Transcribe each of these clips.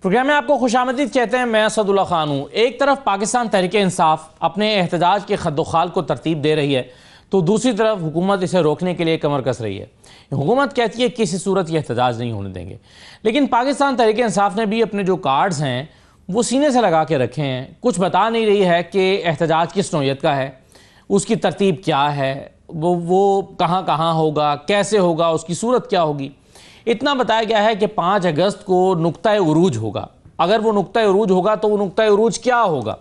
Programme میں آپ کو خوش آمدید کہتے ہیں. میں اسد اللہ خان ہوں. ایک طرف پاکستان تحریک انصاف اپنے احتجاج کے خد و خال کو ترتیب دے رہی ہے تو دوسری طرف حکومت اسے روکنے کے لیے کمر کس رہی ہے. حکومت کہتی ہے کسی صورت یہ احتجاج نہیں ہونے دیں گے، لیکن پاکستان تحریک انصاف نے بھی اپنے جو کارڈز ہیں وہ سینے سے لگا کے رکھے ہیں. کچھ بتا نہیں رہی ہے کہ احتجاج کس نوعیت کا ہے، اس کی ترتیب کیا ہے، وہ کہاں کہاں ہوگا، کیسے ہوگا، اس کی صورت کیا ہوگی. اتنا بتایا گیا ہے کہ 5 اگست کو نقطہ عروج ہوگا. اگر وہ نقطہ عروج ہوگا تو وہ نقطہ عروج کیا ہوگا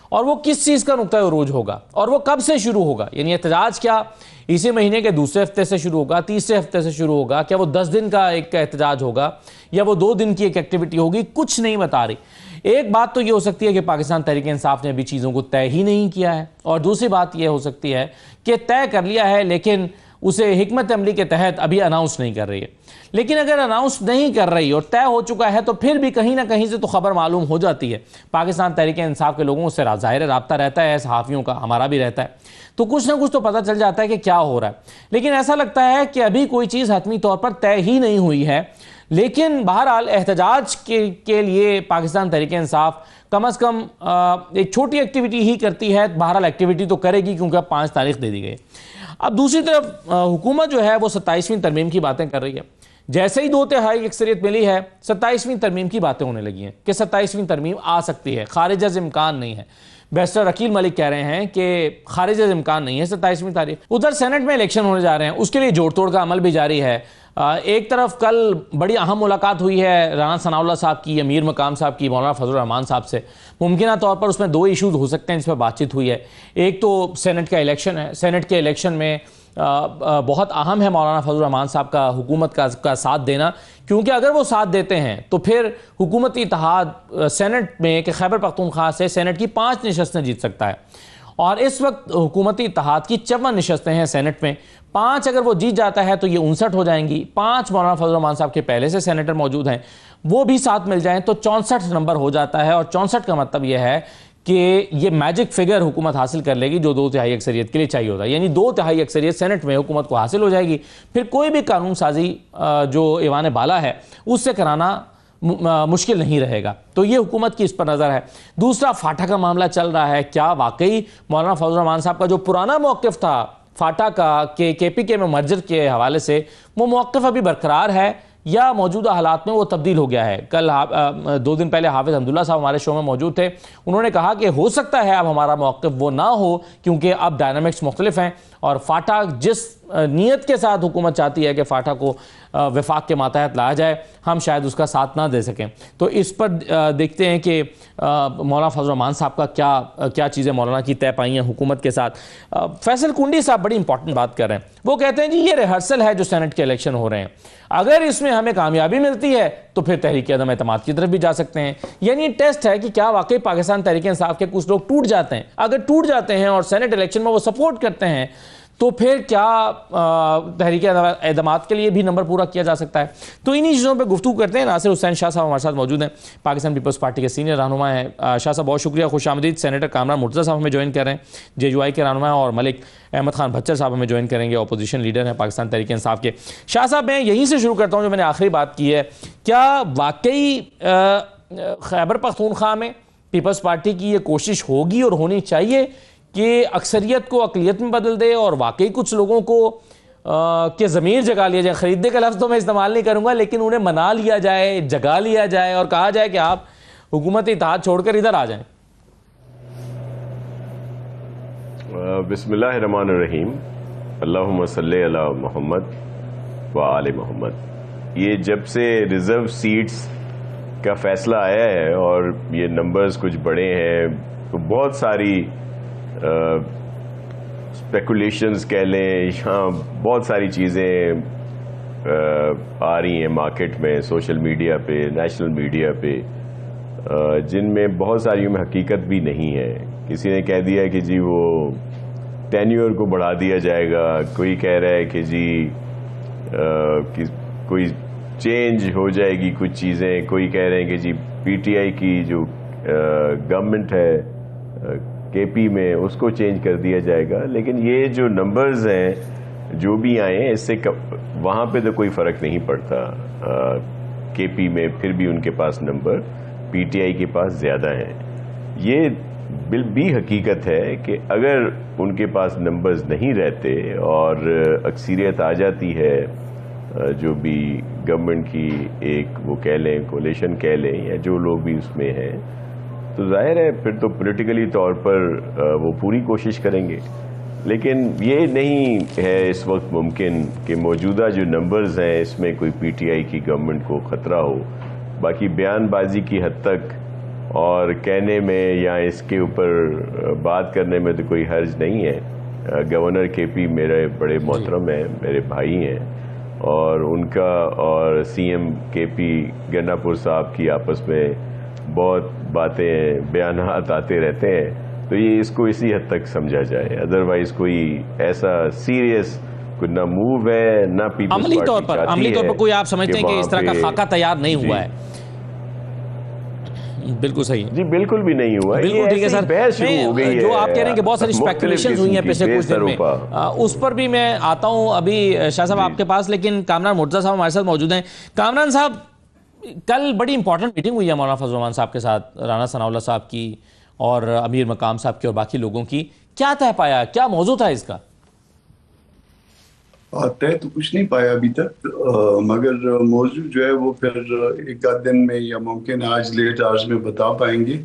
اور وہ کس چیز کا نقطہ عروج ہوگا اور وہ کب سے شروع ہوگا. یعنی احتجاج کیا اسی مہینے کے دوسرے ہفتے سے شروع ہوگا، تیسرے ہفتے سے شروع ہوگا، کیا وہ 10 دن کا ایک احتجاج ہوگا یا وہ 2 دن کی ایک ایکٹیویٹی ہوگی، کچھ نہیں بتا رہی. ایک بات تو یہ ہو سکتی ہے کہ پاکستان تحریک انصاف نے ابھی چیزوں کو طے ہی نہیں کیا ہے، اور دوسری بات یہ ہو سکتی ہے کہ طے کر لیا ہے لیکن اسے حکمت عملی کے تحت ابھی اناؤنس نہیں کر رہی ہے. لیکن اگر اناؤنس نہیں کر رہی اور طے ہو چکا ہے تو پھر بھی کہیں نہ کہیں سے تو خبر معلوم ہو جاتی ہے. پاکستان تحریک انصاف کے لوگوں سے ظاہر رابطہ رہتا ہے، صحافیوں کا، ہمارا بھی رہتا ہے، تو کچھ نہ کچھ تو پتہ چل جاتا ہے کہ کیا ہو رہا ہے. لیکن ایسا لگتا ہے کہ ابھی کوئی چیز حتمی طور پر طے ہی نہیں ہوئی ہے. لیکن بہرحال احتجاج کے لیے پاکستان تحریک انصاف کم از کم ایک چھوٹی ایکٹیویٹی ہی کرتی ہے. بہرحال ایکٹیویٹی تو کرے گی کیونکہ اب 5 تاریخ دے دی گئی. اب دوسری طرف حکومت جو ہے وہ 27ویں ترمیم کی باتیں کر رہی ہے. جیسے ہی 2/3 اکثریت ملی ہے 27ویں ترمیم کی باتیں ہونے لگی ہیں کہ 27ویں ترمیم آ سکتی ہے، خارج از امکان نہیں ہے. بیرسٹر عقیل ملک کہہ رہے ہیں کہ خارج از امکان نہیں ہے 27ویں تاریخ. ادھر سینٹ میں الیکشن ہونے جا رہے ہیں، اس کے لیے جوڑ توڑ کا عمل بھی جاری ہے. ایک طرف کل بڑی اہم ملاقات ہوئی ہے رانا ثناء اللہ صاحب کی، امیر مقام صاحب کی، مولانا فضل الرحمان صاحب سے. ممکنہ طور پر اس میں 2 ایشوز ہو سکتے ہیں جس پر بات چیت ہوئی ہے. ایک تو سینٹ کا الیکشن ہے. سینٹ کے الیکشن میں بہت اہم ہے مولانا فضل الرحمان صاحب کا حکومت کا ساتھ دینا، کیونکہ اگر وہ ساتھ دیتے ہیں تو پھر حکومتی اتحاد سینٹ میں کہ خیبر پختونخوا سے سینٹ کی 5 نشستیں جیت سکتا ہے. اور اس وقت حکومتی اتحاد کی 54 نشستیں ہیں سینٹ میں. 5 اگر وہ جیت جاتا ہے تو یہ 59 ہو جائیں گی. 5 مولانا فضل الرحمان صاحب کے پہلے سے سینیٹر موجود ہیں، وہ بھی ساتھ مل جائیں تو 64 نمبر ہو جاتا ہے. اور 64 کا مطلب یہ ہے کہ یہ میجک فگر حکومت حاصل کر لے گی جو 2/3 اکثریت کے لیے چاہیے ہوتا ہے. یعنی 2/3 اکثریت سینٹ میں حکومت کو حاصل ہو جائے گی. پھر کوئی بھی قانون سازی جو ایوان بالا ہے اس سے کرانا مشکل نہیں رہے گا. تو یہ حکومت کی اس پر نظر ہے. دوسرا فاٹا کا معاملہ چل رہا ہے. کیا واقعی مولانا فضل الرحمان صاحب کا جو پرانا موقف تھا فاٹا کا کہ KPK میں مرجر کے حوالے سے، وہ موقف ابھی برقرار ہے یا موجودہ حالات میں وہ تبدیل ہو گیا ہے؟ کل 2 دن پہلے حافظ حمداللہ صاحب ہمارے شو میں موجود تھے. انہوں نے کہا کہ ہو سکتا ہے اب ہمارا موقف وہ نہ ہو کیونکہ اب ڈائنامکس مختلف ہیں اور فاٹا جس نیت کے ساتھ حکومت چاہتی ہے کہ فاٹا کو وفاق کے ماتحت لایا جائے، ہم شاید اس کا ساتھ نہ دے سکیں. تو اس پر دیکھتے ہیں کہ مولانا فضل الرحمان صاحب کا کیا چیزیں مولانا کی طے پائی ہیں حکومت کے ساتھ. فیصل کنڈی صاحب بڑی امپورٹنٹ بات کر رہے ہیں. وہ کہتے ہیں جی یہ ریہرسل ہے جو سینٹ کے الیکشن ہو رہے ہیں، اگر اس میں ہمیں کامیابی ملتی ہے تو پھر تحریک عدم اعتماد کی طرف بھی جا سکتے ہیں. یعنی ٹیسٹ ہے کہ کیا واقعی پاکستان تحریک انصاف کے کچھ لوگ ٹوٹ جاتے ہیں. اگر ٹوٹ جاتے ہیں اور سینٹ الیکشن میں وہ سپورٹ کرتے ہیں تو پھر کیا تحریک اعتماد کے لیے بھی نمبر پورا کیا جا سکتا ہے. تو انہی چیزوں پہ گفتگو کرتے ہیں. ناصر حسین شاہ صاحب ہمارے ساتھ موجود ہیں، پاکستان پیپلز پارٹی کے سینئر رہنما ہیں. شاہ صاحب بہت شکریہ، خوش آمدید. سینیٹر کامران مرتضیٰ صاحب ہمیں جوائن کر رہے ہیں، JUI کے رہنما ہیں. اور ملک احمد خان بھچر صاحب ہمیں جوائن کریں گے، اپوزیشن لیڈر ہیں پاکستان تحریک انصاف کے. شاہ صاحب میں یہیں سے شروع کرتا ہوں جو میں نے آخری بات کی ہے. کیا واقعی خیبر پختونخوا میں پیپلز پارٹی کی یہ کوشش ہوگی اور ہونی چاہیے کہ اکثریت کو اقلیت میں بدل دے اور واقعی کچھ لوگوں کو کہ ضمیر جگا لیا جائے؟ خریدنے کا لفظ تو میں استعمال نہیں کروں گا، لیکن انہیں منا لیا جائے، جگا لیا جائے اور کہا جائے کہ آپ حکومت اتحاد چھوڑ کر ادھر آ جائیں. بسم اللہ الرحمن الرحیم. اللہم صلی علی محمد و آل محمد. یہ جب سے ریزرو سیٹس کا فیصلہ آیا ہے اور یہ نمبرز کچھ بڑے ہیں تو بہت ساری اسپیکولیشنز کہہ لیں، یہاں بہت ساری چیزیں آ رہی ہیں مارکیٹ میں، سوشل میڈیا پہ، نیشنل میڈیا پہ، جن میں بہت ساریوں میں حقیقت بھی نہیں ہے. کسی نے کہہ دیا کہ جی وہ ٹینیور کو بڑھا دیا جائے گا، کوئی کہہ رہا ہے کہ جی کوئی چینج ہو جائے گی کچھ چیزیں، کوئی کہہ رہے ہیں کہ جی PTI کی جو گورنمنٹ ہے KP میں اس کو چینج کر دیا جائے گا. لیکن یہ جو نمبرز ہیں جو بھی آئے ہیں اس سے وہاں پہ تو کوئی فرق نہیں پڑتا. KP میں پھر بھی ان کے پاس نمبر پی ٹی آئی کے پاس زیادہ ہیں. یہ بھی حقیقت ہے کہ اگر ان کے پاس نمبرز نہیں رہتے اور اکثریت آ جاتی ہے جو بھی گورنمنٹ کی ایک وہ کہہ لیں کولیشن کہہ لیں یا جو لوگ بھی اس میں ہیں, تو ظاہر ہے پھر تو پولیٹیکلی طور پر وہ پوری کوشش کریں گے. لیکن یہ نہیں ہے اس وقت ممکن کہ موجودہ جو نمبرز ہیں اس میں کوئی پی ٹی آئی کی گورنمنٹ کو خطرہ ہو. باقی بیان بازی کی حد تک اور کہنے میں یا اس کے اوپر بات کرنے میں تو کوئی حرج نہیں ہے. گورنر کے پی میرے بڑے محترم ہیں, میرے بھائی ہیں, اور ان کا اور سی ایم کے پی گنا پور صاحب کی آپس میں بہت باتیں بیانات آتے رہتے ہیں. تو یہ اس کو اسی حد تک سمجھا جائے, ادروائز کوئی ایسا سیریس کوئی نہ موو ہے نہ پیپلز عملی طور پر کوئی آپ سمجھتے ہیں کہ اس طرح کا خاکہ تیار نہیں ہوا ہے؟ بالکل صحیح ہے. جی بالکل بھی نہیں ہوا. بالکل ٹھیک ہے سر. بحث شروع ہو گئی ہے جو آپ کہہ رہے ہیں کہ بہت ساری اسپیکولیشنز ہوئی ہیں پچھلے کچھ دن میں, اس پر بھی میں آتا ہوں ابھی شاہ صاحب آپ کے پاس, لیکن کامران مرتضیٰ صاحب ہمارے ساتھ موجود ہیں. کامران صاحب, کل بڑی امپورٹنٹ میٹنگ ہوئی ہے مولانا فضل الرحمان صاحب کے ساتھ, رانا ثناء اللہ صاحب کی اور امیر مقام صاحب کی اور باقی لوگوں کی. کیا طے پایا, کیا موضوع تھا اس کا؟ طے تو کچھ نہیں پایا ابھی تک, مگر موضوع جو ہے وہ پھر ایک آدھ دن میں یا ممکن آج لیٹ آج میں بتا پائیں گے,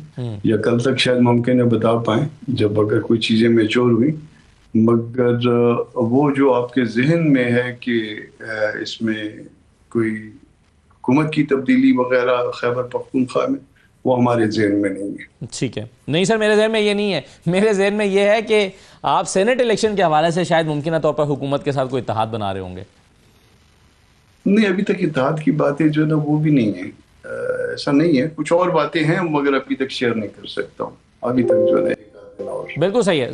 یا کل تک شاید ممکن ہے بتا پائیں جب اگر کوئی چیزیں میچور ہوئی. مگر وہ جو آپ کے ذہن میں ہے کہ اس میں کوئی حکومت کی تبدیلی وغیرہ خیبر پختونخوا میں, وہ ہمارے ذہن میں نہیں ہے. ٹھیک ہے. نہیں سر, میرے ذہن میں یہ نہیں ہے. میرے ذہن میں یہ ہے کہ آپ سینٹ الیکشن کے حوالے سے شاید ممکنہ طور پر حکومت کے ساتھ کوئی اتحاد بنا رہے ہوں گے. نہیں, ابھی تک اتحاد کی باتیں جو ہے نا وہ بھی نہیں ہیں, ایسا نہیں ہے. کچھ اور باتیں ہیں مگر ابھی تک شیئر نہیں کر سکتا ہوں ابھی تک جو ہے. بالکل صحیح ہے.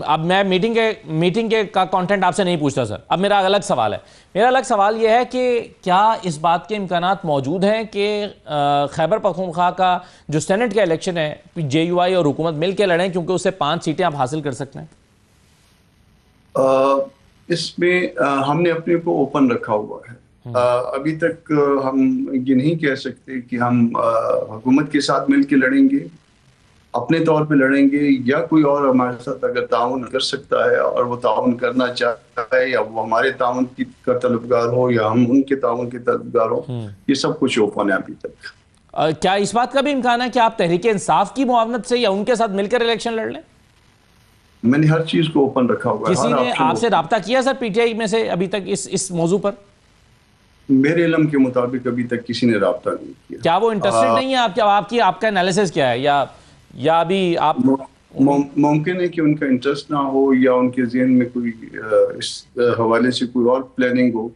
اب میں میٹنگ کے کا کانٹینٹ آپ سے نہیں پوچھتا سر. اب میرا الگ سوال ہے. میرا الگ سوال یہ ہے کہ کیا اس بات کے امکانات موجود ہیں کہ خیبر پختونخوا کا جو سینٹ کا الیکشن ہے جے یو آئی اور حکومت مل کے لڑیں, کیونکہ اس سے 5 سیٹیں آپ حاصل کر سکتے ہیں؟ اس میں ہم نے اپنے کو اوپن رکھا ہوا ہے. ابھی تک ہم یہ نہیں کہہ سکتے کہ ہم حکومت کے ساتھ مل کے لڑیں گے, اپنے طور پہ لڑیں گے, یا کوئی اور ہمارے ساتھ اگر تعاون کر سکتا ہے اور وہ تعاون کرنا چاہتا ہے, یا وہ ہمارے تعاون کا طلبگار ہو یا ہم ان کے تعاون کے طلبگار ہو, یہ سب کچھ اوپن ہے ابھی تک. کیا اس بات کا بھی امکان ہے کہ آپ تحریک انصاف کی معاونت سے یا ان کے ساتھ مل کر الیکشن لڑ لیں؟ میں نے ہر چیز کو اوپن رکھا ہوا ہے. کسی نے آپ سے رابطہ کیا سر پی ٹی آئی میں سے ابھی تک اس موضوع پر؟ میرے علم کے مطابق ابھی تک کسی نے رابطہ نہیں کیا. کیا وہ انٹرسٹڈ نہیں ہے؟ آپ کا انالیسس کیا ہے, یا ابھی آپ ممکن ہے کہ ان کا انٹرسٹ نہ ہو, یا ان کے ذہن میں کوئی اس حوالے سے کوئی اور پلاننگ ہو.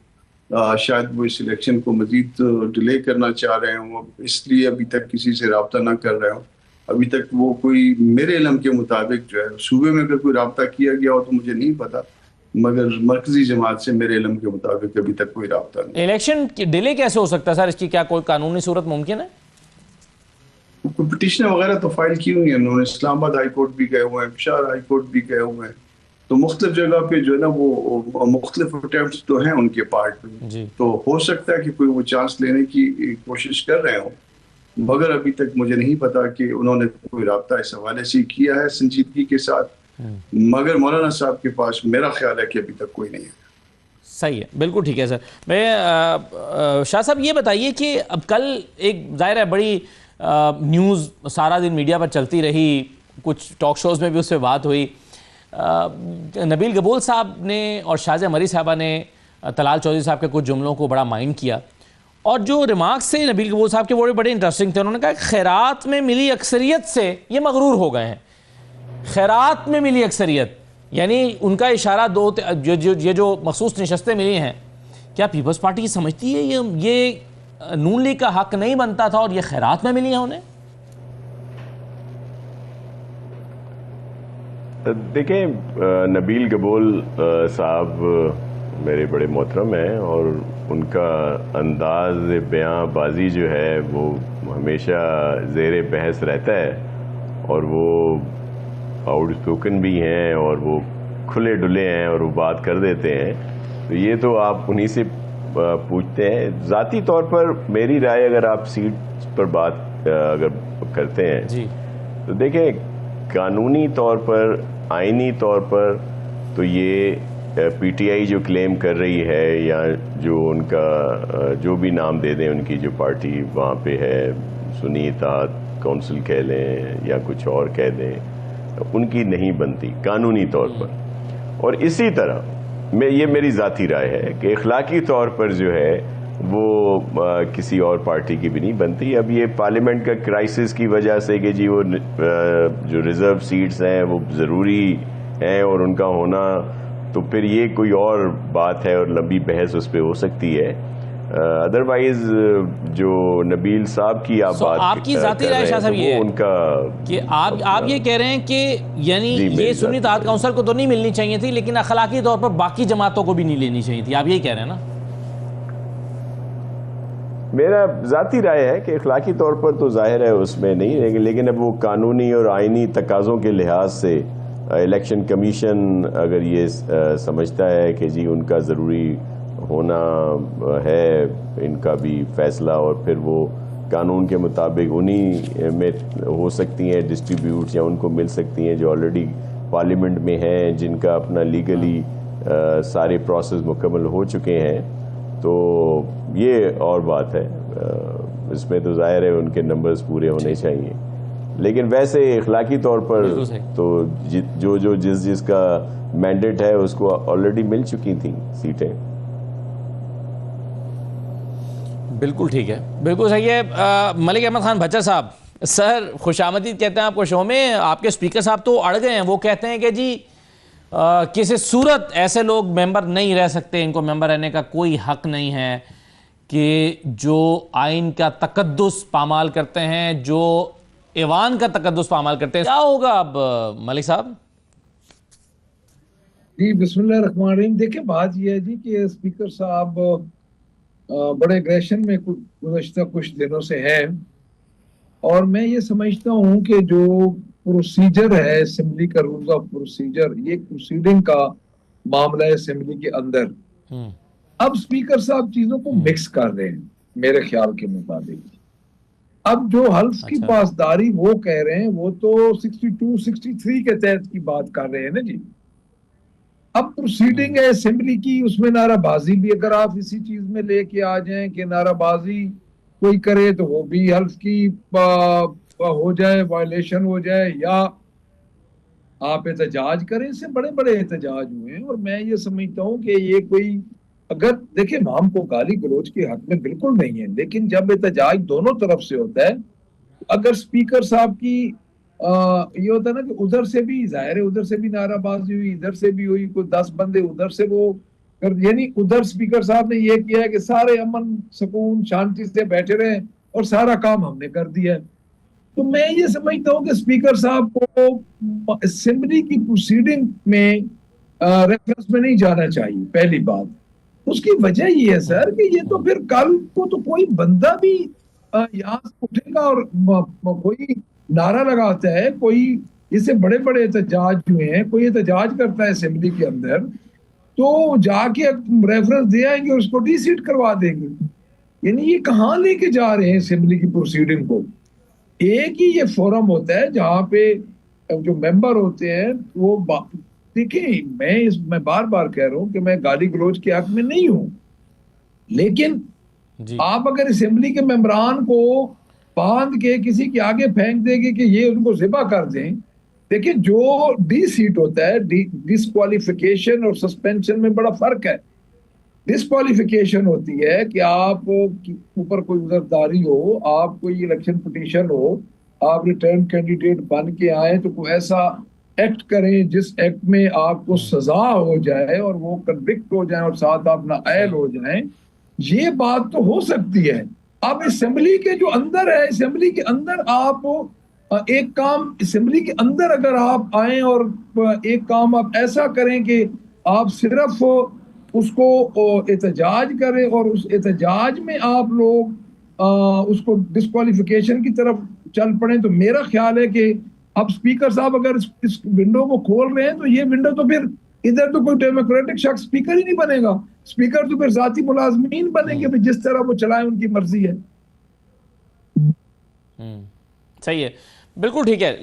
شاید وہ اس الیکشن کو مزید ڈیلے کرنا چاہ رہے ہوں, اس لیے ابھی تک کسی سے رابطہ نہ کر رہے ہوں. ابھی تک وہ کوئی میرے علم کے مطابق جو ہے صوبے میں اگر کوئی رابطہ کیا گیا ہو تو مجھے نہیں پتا, مگر مرکزی جماعت سے میرے علم کے مطابق ابھی تک کوئی رابطہ نہیں. الیکشن ڈیلے کیسے ہو سکتا ہے سر؟ اس کی کیا کوئی قانونی صورت ممکن ہے؟ پٹیشنیں وغیرہ تو فائل کی ہوئی ہیں انہوں نے. اسلام آباد ہائی کورٹ بھی گئے ہوئے ہیں, پشاور ہائی کورٹ بھی گئے ہوئے ہیں, تو مختلف جگہ پہ جو ہے نا وہ مختلف اٹیمپٹس تو ہیں ان کے پارٹ میں. تو ہو سکتا ہے کہ کوئی وہ چانس لینے کی کوشش کر رہے ہوں, مگر ابھی تک مجھے نہیں پتا کہ انہوں نے کوئی رابطہ اس حوالے سے کیا ہے سنجیدگی کے ساتھ. مگر مولانا صاحب کے پاس میرا خیال ہے کہ ابھی تک کوئی نہیں ہے. صحیح ہے, بالکل ٹھیک ہے سر. میں شاہ صاحب یہ بتائیے کہ اب کل ایک ظاہر ہے بڑی نیوز سارا دن میڈیا پر چلتی رہی, کچھ ٹاک شوز میں بھی اس پہ بات ہوئی. نبیل گبول صاحب نے اور شازیہ مری صاحبہ نے طلال چودھری صاحب کے کچھ جملوں کو بڑا مائنڈ کیا, اور جو ریمارکس تھے نبیل گبول صاحب کے وہ بڑے انٹرسٹنگ تھے. انہوں نے کہا کہ خیرات میں ملی اکثریت سے یہ مغرور ہو گئے ہیں. خیرات میں ملی اکثریت یعنی ان کا اشارہ یہ جو مخصوص نشستیں ملی ہیں, کیا پیپلز پارٹی سمجھتی ہے یہ نون لیگ کا حق نہیں بنتا تھا اور یہ خیرات میں ملی ہیں انہیں؟ دیکھیں, نبیل گبول صاحب میرے بڑے محترم ہیں, اور ان کا انداز بیاں بازی جو ہے وہ ہمیشہ زیر بحث رہتا ہے, اور وہ آؤٹ اسپوکن بھی ہیں, اور وہ کھلے ڈلے ہیں, اور وہ بات کر دیتے ہیں. تو یہ تو آپ انہی سے پوچھتے ہیں. ذاتی طور پر میری رائے, اگر آپ سیٹ پر بات اگر کرتے ہیں جی تو دیکھیں قانونی طور پر آئینی طور پر تو یہ پی ٹی آئی جو کلیم کر رہی ہے یا جو ان کا جو بھی نام دے دیں ان کی جو پارٹی وہاں پہ ہے سنی اتحاد کونسل کہہ لیں یا کچھ اور کہہ دیں ان کی نہیں بنتی قانونی طور پر. اور اسی طرح یہ میری ذاتی رائے ہے کہ اخلاقی طور پر جو ہے وہ کسی اور پارٹی کی بھی نہیں بنتی. اب یہ پارلیمنٹ کا کرائسس کی وجہ سے کہ جی وہ جو ریزرو سیٹس ہیں وہ ضروری ہیں اور ان کا ہونا تو پھر یہ کوئی اور بات ہے اور لمبی بحث اس پہ ہو سکتی ہے. ادروائز جو نبیل صاحب کی آپ کی ذاتی رائے شاہ صاحب یہ ان کا کہ آپ یہ کہہ رہے ہیں کہ یعنی یہ سنی اتحاد کونسل کو تو نہیں ملنی چاہیے تھی لیکن اخلاقی طور پر باقی جماعتوں کو بھی نہیں لینی چاہیے تھی, آپ یہی کہہ رہے ہیں نا؟ میرا ذاتی رائے ہے کہ اخلاقی طور پر تو ظاہر ہے اس میں نہیں, لیکن اب وہ قانونی اور آئینی تقاضوں کے لحاظ سے الیکشن کمیشن اگر یہ سمجھتا ہے کہ جی ان کا ضروری ہونا ہے ان کا بھی فیصلہ اور پھر وہ قانون کے مطابق انہی میں ہو سکتی ہیں ڈسٹریبیوٹ یا ان کو مل سکتی ہیں جو آلریڈی پارلیمنٹ میں ہیں جن کا اپنا لیگلی سارے پروسیس مکمل ہو چکے ہیں, تو یہ اور بات ہے. اس میں تو ظاہر ہے ان کے نمبرز پورے ہونے چاہیے, لیکن ویسے اخلاقی طور پر تو جو جس کا مینڈیٹ ہے اس کو آلریڈی مل چکی تھیں سیٹیں. بالکل ٹھیک ہے, بالکل صحیح ہے. ملک احمد خان بھچر صاحب, سر خوش آمدید کہتے ہیں آپ کو شو میں. آپ کے سپیکر صاحب تو اڑ گئے ہیں, وہ کہتے ہیں کہ جی کسی صورت ایسے لوگ ممبر نہیں رہ سکتے, ان کو ممبر رہنے کا کوئی حق نہیں ہے کہ جو آئین کا تقدس پامال کرتے ہیں, جو ایوان کا تقدس پامال کرتے ہیں. کیا ہوگا اب ملک صاحب؟ جی بسم اللہ الرحمن الرحیم. دیکھیں بات یہ ہے جی کہ اسپیکر صاحب بڑے اگریشن میں گزشتہ کچھ دنوں سے ہے, اور میں یہ سمجھتا ہوں کہ جو پروسیجر ہے اسمبلی کا رولز آف پروسیجر, یہ پروسیڈنگ کا معاملہ ہے اسمبلی کے اندر. اب اسپیکر صاحب چیزوں کو مکس کر رہے ہیں میرے خیال کے مطابق. اب جو حلف کی پاسداری وہ کہہ رہے ہیں وہ تو 62 63 کے تحت کی بات کر رہے ہیں نا جی. اب پروسیڈنگ ہے اسمبلی کی, اس میں نعرہ بازی بھی اگر آپ اسی چیز میں لے کے آ جائیں کہ نعرہ بازی کوئی کرے تو وہ بھی حلف کی ہو جائے, وائلیشن ہو جائے, یا آپ احتجاج کریں. اس سے بڑے بڑے احتجاج ہوئے ہیں, اور میں یہ سمجھتا ہوں کہ یہ کوئی اگر دیکھیں ہم کو گالی گلوچ کے حق میں بالکل نہیں ہے, لیکن جب احتجاج دونوں طرف سے ہوتا ہے, اگر اسپیکر صاحب کی یہ ہوتا ہے نا کہ ادھر سے بھی ظاہر ہے ادھر سے بھی نعرہ بازی ہوئی, ادھر سے بھی ہوئی, کوئی 10 بندے ادھر سے وہ یعنی ادھر اسپیکر صاحب نے یہ کیا ہے کہ سارے امن سکون شانتی سے بیٹھے رہے اور سارا کام ہم نے کر دیا ہے. تو میں یہ سمجھتا ہوں کہ اسپیکر صاحب کو اسمبلی کی پروسیڈنگ میں ریفرنس میں نہیں جانا چاہیے. پہلی بات اس کی وجہ یہ ہے سر کہ یہ تو پھر کل کو تو کوئی بندہ بھی یہاں سے اٹھے گا اور کوئی نعرہ لگاتا ہے, کوئی اس سے بڑے بڑے احتجاج ہوئے ہیں, کوئی احتجاج کرتا ہے اسمبلی کے اندر تو جا کے ریفرنس دے آئیں گے, اس کو ڈی سیٹ کروا دیں گے. یعنی یہ کہاں لے کے جا رہے ہیں اسمبلی کی پروسیڈنگ کو؟ ایک ہی یہ فورم ہوتا ہے جہاں پہ جو ممبر ہوتے ہیں وہ دیکھیں میں بار بار کہہ رہا ہوں کہ میں گالی گلوچ کے حق میں نہیں ہوں, لیکن آپ اگر اسمبلی کے ممبران کو باندھ کے کسی کے آگے پھینک دیں گے کہ یہ ان کو ذبح کر دیں. دیکھیں جو ڈی سیٹ ہوتا ہے, ڈسکوالیفیکیشن اور سسپینشن میں بڑا فرق ہے. ڈسکوالیفیکیشن ہوتی ہے کہ آپ اوپر کوئی عذرداری ہو, آپ کوئی الیکشن پٹیشن ہو, آپ ریٹرن کینڈیڈیٹ بن کے آئیں تو کوئی ایسا ایکٹ کریں جس ایکٹ میں آپ کو سزا ہو جائے اور وہ کنوکٹ ہو جائیں اور ساتھ آپ نااہل ہو جائیں. یہ بات تو ہو سکتی ہے. اب اسمبلی کے جو اندر ہے, اسمبلی کے اندر آپ ایک کام اسمبلی کے اندر اگر آپ آئیں اور ایک کام آپ ایسا کریں کہ آپ صرف اس کو احتجاج کریں اور اس احتجاج میں آپ لوگ اس کو ڈسکوالیفیکیشن کی طرف چل پڑیں, تو میرا خیال ہے کہ اب اسپیکر صاحب اگر اس ونڈو کو کھول رہے ہیں تو یہ ونڈو تو پھر ادھر تو کوئی ڈیموکریٹک شخص اسپیکر ہی نہیں بنے گا. اسپیکر تو پھر ذاتی ملازمین بنیں گے, جس طرح وہ چلائیں ان کی مرضی ہے. صحیح ہے, بالکل ٹھیک ہے.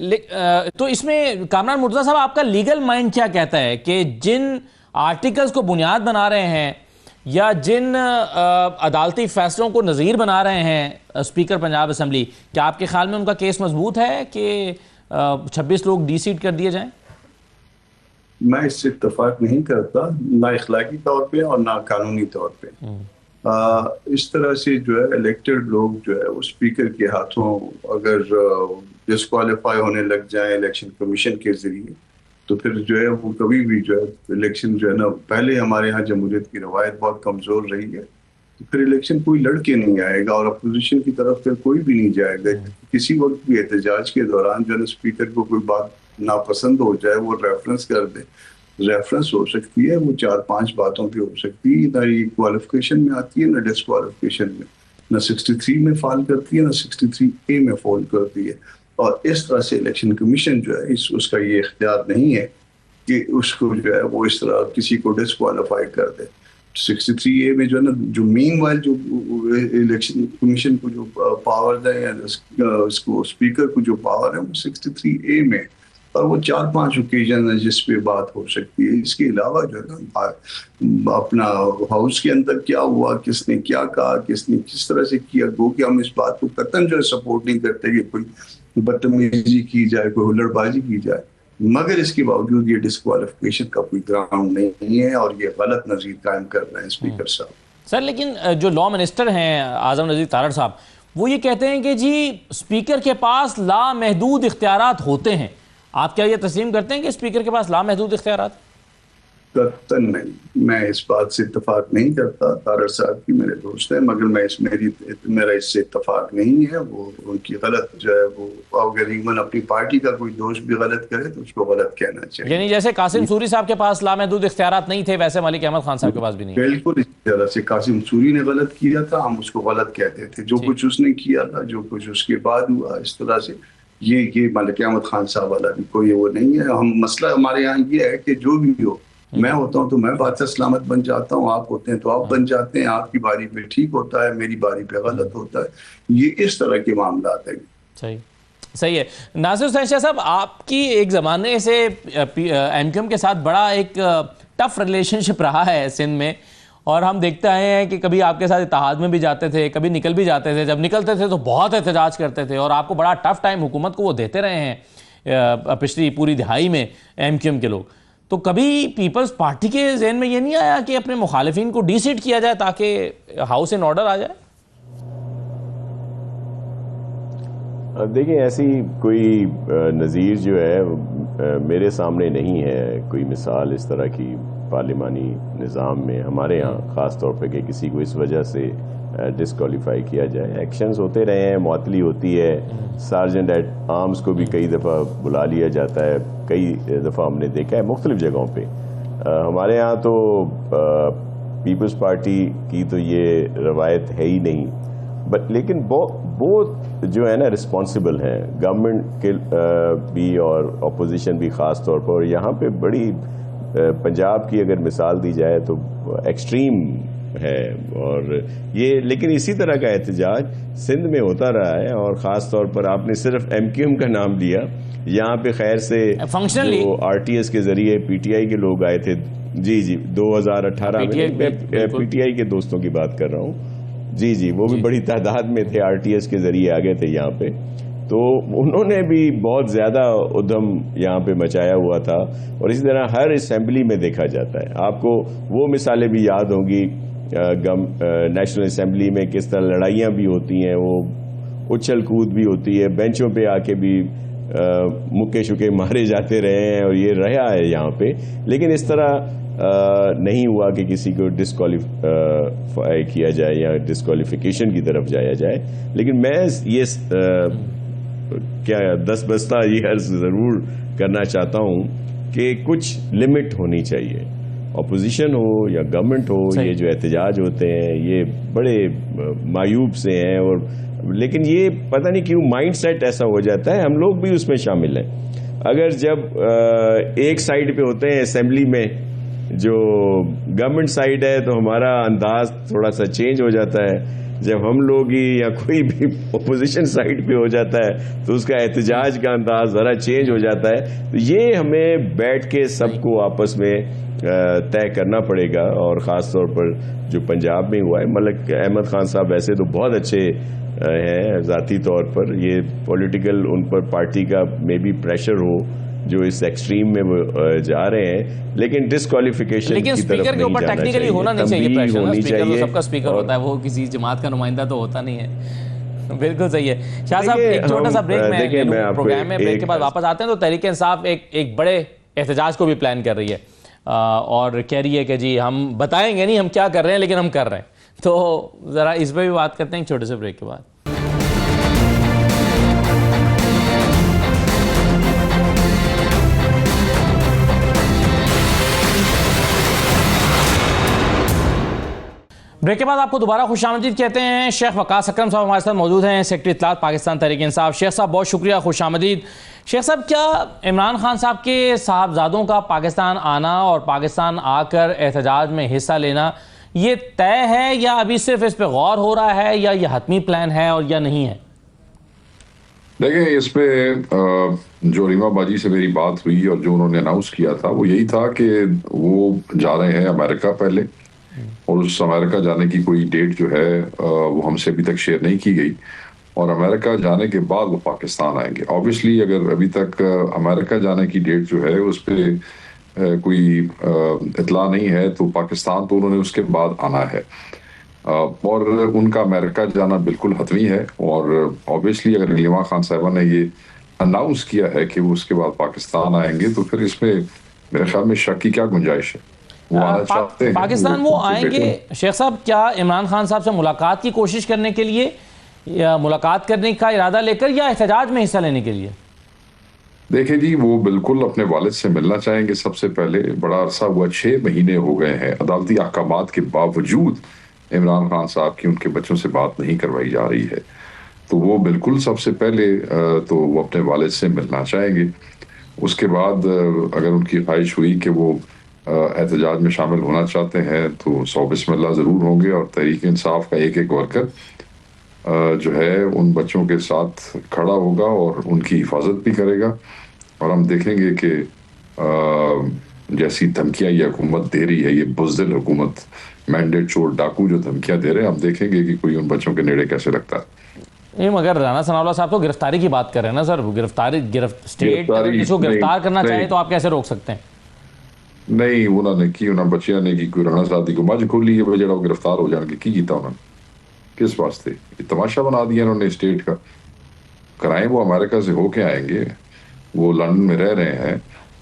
تو اس میں کامران مرتضیٰ صاحب آپ کا لیگل مائنڈ کیا کہتا ہے کہ جن آرٹیکلز کو بنیاد بنا رہے ہیں یا جن عدالتی فیصلوں کو نظیر بنا رہے ہیں اسپیکر پنجاب اسمبلی, کیا آپ کے خیال میں ان کا کیس مضبوط ہے کہ 26 لوگ ڈی سیٹ کر دیے جائیں؟ میں اس سے اتفاق نہیں کرتا, نہ اخلاقی طور پہ اور نہ قانونی طور پہ. اس طرح سے جو ہے الیکٹڈ لوگ جو ہے وہ اسپیکر کے ہاتھوں اگر ڈسکوالیفائی ہونے لگ جائیں الیکشن کمیشن کے ذریعے, تو پھر جو ہے وہ کبھی بھی جو ہے الیکشن جو ہے نا, پہلے ہمارے ہاں جمہوریت کی روایت بہت کمزور رہی ہے, تو پھر الیکشن کوئی لڑ کے نہیں آئے گا اور اپوزیشن کی طرف پھر کوئی بھی نہیں جائے گا. کسی وقت بھی احتجاج کے دوران جو ہے نا اسپیکر کو کوئی بات ناپسند ہو جائے, وہ ریفرنس کر دے, ریفرنس ہو سکتی ہے, وہ 4-5 باتوں پہ ہو سکتی ہے, نہ یہ کوالیفیکیشن میں آتی ہے نہ ڈسکوالیفیکیشن میں, نہ 63 میں فال کرتی ہے نہ 63A میں فال کرتی ہے. اور اس طرح سے الیکشن کمیشن جو ہے اس کا یہ اختیار نہیں ہے کہ اس کو جو ہے وہ اس طرح کسی کو ڈسکوالیفائی کر دے. 63A میں جو ہے نا, جو مین وائل جو الیکشن کمیشن کو جو پاور ہے یا اس کو اسپیکر کو جو پاور ہے وہ 63A میں, اور وہ 4-5 اوکیزن ہے جس پہ بات ہو سکتی ہے. اس کے علاوہ جو ہے نا اپنا ہاؤس کے اندر کیا ہوا, کس نے کیا کہا, کس نے کس طرح سے کیا, گو کہ ہم اس بات کو قطعاً جو ہے سپورٹ نہیں کرتے کہ کوئی بدتمیزی کی جائے, کوئی ہلڑ بازی کی جائے, مگر اس کے باوجود یہ ڈسکوالیفیکیشن کا کوئی گراؤنڈ نہیں ہے اور یہ غلط نظیر قائم کر رہے ہیں اسپیکر صاحب. سر لیکن جو لا منسٹر ہیں اعظم نذیر تارڑ صاحب, وہ یہ کہتے ہیں کہ جی اسپیکر کے پاس لامحدود اختیارات ہوتے ہیں. آپ کیا یہ تسلیم کرتے ہیں کہ اسپیکر کے پاس لامحدود اختیارات؟ قطعاً نہیں, میں اس بات سے اتفاق نہیں کرتا. تارڑ صاحب کی میرے دوست ہیں, مگر میرا اس سے اتفاق نہیں ہے. وہ ان کی غلط جو ہے وہ, اگر ایون اپنی پارٹی کا کوئی دوست بھی غلط کرے تو اس کو غلط کہنا چاہیے. یعنی جیسے قاسم سوری صاحب کے پاس لامحدود اختیارات نہیں تھے, ویسے ملک احمد خان صاحب کے پاس بھی نہیں. بالکل اس طرح سے قاسم سوری نے غلط کیا تھا, ہم اس کو غلط کہتے تھے. جو کچھ اس نے کیا تھا, جو کچھ اس کے بعد ہوا, اس طرح سے یہ ملک احمد خان صاحب والا بھی کوئی وہ نہیں ہے. ہم مسئلہ ہمارے یہاں یہ ہے کہ جو بھی ہو, میں ہوتا ہوں تو میں بادشاہ سلامت بن جاتا ہوں, آپ ہوتے ہیں تو آپ بن جاتے ہیں, آپ کی باری پہ ٹھیک ہوتا ہے, میری باری پہ غلط ہوتا ہے. یہ اس طرح کے معاملات ہیں. صحیح ہے. ناصر حسین شاہ صاحب, آپ کی ایک زمانے سے ایم کیو ایم کے ساتھ بڑا ایک ٹف ریلیشن شپ رہا ہے سندھ میں, اور ہم دیکھتے آئے ہیں کہ کبھی آپ کے ساتھ اتحاد میں بھی جاتے تھے, کبھی نکل بھی جاتے تھے. جب نکلتے تھے تو بہت احتجاج کرتے تھے, اور آپ کو بڑا ٹف ٹائم حکومت کو وہ دیتے رہے ہیں پچھلی پوری دہائی میں ایم کیو ایم کے لوگ. تو کبھی پیپلز پارٹی کے ذہن میں یہ نہیں آیا کہ اپنے مخالفین کو ڈی سیٹ کیا جائے تاکہ ہاؤس ان آرڈر آ جائے؟ دیکھیں, ایسی کوئی نظیر جو ہے میرے سامنے نہیں ہے, کوئی مثال اس طرح کی پارلیمانی نظام میں ہمارے ہاں, خاص طور پہ کہ کسی کو اس وجہ سے ڈسکوالیفائی کیا جائے. ایکشنز ہوتے رہے ہیں, معطلی ہوتی ہے, سارجنٹ ایٹ آرمز کو بھی کئی دفعہ بلا لیا جاتا ہے, کئی دفعہ ہم نے دیکھا ہے مختلف جگہوں پہ. ہمارے ہاں تو پیپلز پارٹی کی تو یہ روایت ہے ہی نہیں, بٹ لیکن بہت جو ہے نا رسپانسبل ہیں, گورنمنٹ کے بھی اور اپوزیشن بھی خاص طور پر. اور یہاں پہ بڑی پنجاب کی اگر مثال دی جائے تو ایکسٹریم ہے, اور یہ لیکن اسی طرح کا احتجاج سندھ میں ہوتا رہا ہے. اور خاص طور پر آپ نے صرف ایم کیو ایم کا نام لیا, یہاں پہ خیر سے جو آر ٹی ایس کے ذریعے پی ٹی آئی کے لوگ آئے تھے, جی 2018 میں پی ٹی آئی کے دوستوں کی بات کر رہا ہوں, جی وہ بھی بڑی تعداد میں تھے, آر ٹی ایس کے ذریعے آ گئے تھے یہاں پہ. تو انہوں نے بھی بہت زیادہ ادھم یہاں پہ مچایا ہوا تھا, اور اسی طرح ہر اسمبلی میں دیکھا جاتا ہے. آپ کو وہ مثالیں بھی یاد ہوں گی نیشنل اسمبلی میں کس طرح لڑائیاں بھی ہوتی ہیں, وہ اچھل کود بھی ہوتی ہے, بینچوں پہ آ کے بھی مکے شکے مارے جاتے رہے ہیں, اور یہ رہا ہے یہاں پہ. لیکن اس طرح نہیں ہوا کہ کسی کو ڈسکوالیفائی کیا جائے یا ڈسکوالیفیکیشن کی طرف جایا جائے. لیکن میں یہ کیا دس بستہ یہ عرض ضرور کرنا چاہتا ہوں کہ کچھ لمٹ ہونی چاہیے. اپوزیشن ہو یا گورنمنٹ ہو, یہ جو احتجاج ہوتے ہیں یہ بڑے معیوب سے ہیں, اور لیکن یہ پتہ نہیں کیوں مائنڈ سیٹ ایسا ہو جاتا ہے, ہم لوگ بھی اس میں شامل ہیں. اگر جب ایک سائیڈ پہ ہوتے ہیں اسمبلی میں جو گورنمنٹ سائیڈ ہے, تو ہمارا انداز تھوڑا سا چینج ہو جاتا ہے. جب ہم لوگ ہی یا کوئی بھی اپوزیشن سائڈ پہ ہو جاتا ہے تو اس کا احتجاج کا انداز ذرا چینج ہو جاتا ہے. تو یہ ہمیں بیٹھ کے سب کو آپس میں طے کرنا پڑے گا. اور خاص طور پر جو پنجاب میں ہوا ہے, ملک احمد خان صاحب ویسے تو بہت اچھے ہیں ذاتی طور پر, یہ پولیٹیکل ان پر پارٹی کا مے بی پریشر ہو جو اس ایکسٹریم میں وہ جا رہے ہیں, لیکن ڈسکوالیفیکیشن کی طرف نہیں جانا چاہیے. ٹیکنیکلی ہونا نہیں چاہیے پریشر, ہونی اسپیکر تو چاہیے. سب کا اسپیکر ہوتا ہے, وہ کسی جماعت کا نمائندہ تو ہوتا نہیں ہے. بالکل صحیح ہے. شاہ صاحب ایک چھوٹا سا بریک میں پروگرام میں بریک کے بعد واپس آتے ہیں. تو تحریک انصاف ایک بڑے احتجاج کو بھی پلان کر رہی ہے اور کہہ رہی ہے کہ جی ہم بتائیں گے نہیں ہم کیا کر رہے ہیں, لیکن ہم کر رہے ہیں. تو ذرا اس پہ بھی بات کرتے ہیں ایک چھوٹے سے بریک کے بعد. بریک کے بعد آپ کو دوبارہ خوش آمدید کہتے ہیں. شیخ وقاص اکرم صاحب ہمارے ساتھ موجود ہیں, سیکرٹری اطلاعات پاکستان تحریک انصاف. شیخ صاحب بہت شکریہ, خوش آمدید. شیخ صاحب, کیا عمران خان صاحب کے صاحبزادوں کا پاکستان آنا اور پاکستان آ کر احتجاج میں حصہ لینا یہ طے ہے, یا ابھی صرف اس پہ غور ہو رہا ہے, یا یہ حتمی پلان ہے اور یا نہیں ہے؟ دیکھیں, اس پہ جو ریما باجی سے میری بات ہوئی اور جو انہوں نے اناؤنس کیا تھا وہ یہی تھا کہ وہ جا رہے ہیں امریکہ پہلے, اور اس امریکہ جانے کی کوئی ڈیٹ جو ہے وہ ہم سے ابھی تک شیئر نہیں کی گئی, اور امریکہ جانے کے بعد وہ پاکستان آئیں گے. آبویسلی اگر ابھی تک امریکہ جانے کی ڈیٹ جو ہے اس پہ کوئی اطلاع نہیں ہے تو پاکستان تو انہوں نے اس کے بعد آنا ہے, اور ان کا امریکہ جانا بالکل حتمی ہے. اور آبویسلی اگر نیلیما خان صاحبہ نے یہ اناؤنس کیا ہے کہ وہ اس کے بعد پاکستان آئیں گے تو پھر اس میں میرے خیال میں شک کی کیا گنجائش ہے. وہ آنا چاہتے ہیں پاکستان, وہ آئیں گے. شیخ صاحب, کیا عمران خان صاحب سے ملاقات کی کوشش کرنے کے لیے, یا ملاقات کرنے کا ارادہ لے کر, یا احتجاج میں حصہ لینے کے لیے؟ دیکھیں جی, وہ بالکل اپنے والد سے ملنا چاہیں گے. سب سے پہلے بڑا عرصہ ہوا, 6 مہینے ہو گئے ہیں, عدالتی احکامات کے باوجود عمران خان صاحب کی ان کے بچوں سے بات نہیں کروائی جا رہی ہے. تو وہ بالکل سب سے پہلے تو وہ اپنے والد سے ملنا چاہیں گے. اس کے بعد اگر ان کی خواہش ہوئی کہ وہ احتجاج میں شامل ہونا چاہتے ہیں تو 100 بسم اللہ ضرور ہوں گے, اور تحریک انصاف کا ایک ورکر جو ہے ان بچوں کے ساتھ کھڑا ہوگا اور ان کی حفاظت بھی کرے گا. اور ہم دیکھیں گے کہ جیسی دھمکیاں یہ حکومت دے رہی ہے, یہ بزدل حکومت, مینڈیٹ چور ڈاکو جو دھمکیاں دے رہے ہیں, ہم دیکھیں گے کہ کوئی ان بچوں کے نیڑے کیسے لگتا ہے. مگر رانا ثناءاللہ صاحب تو گرفتاری کی بات کر رہے ہیں نا سر. اسٹیٹ اس کو گرفتار کرنا چاہے تو آپ کیسے روک سکتے ہیں؟ نہیں, انہوں نے کی, انہوں بچیاں نے کی, کوئی رانا صاحب کو مجھ کھولی ہے جڑا وہ گرفتار ہو جان گے. کی کیتا انہوں نے, کس واسطے؟ یہ تماشا بنا دیا انہوں نے اسٹیٹ کا. کرائیں, وہ امریکہ سے ہو کے آئیں گے, وہ لندن میں رہ رہے ہیں.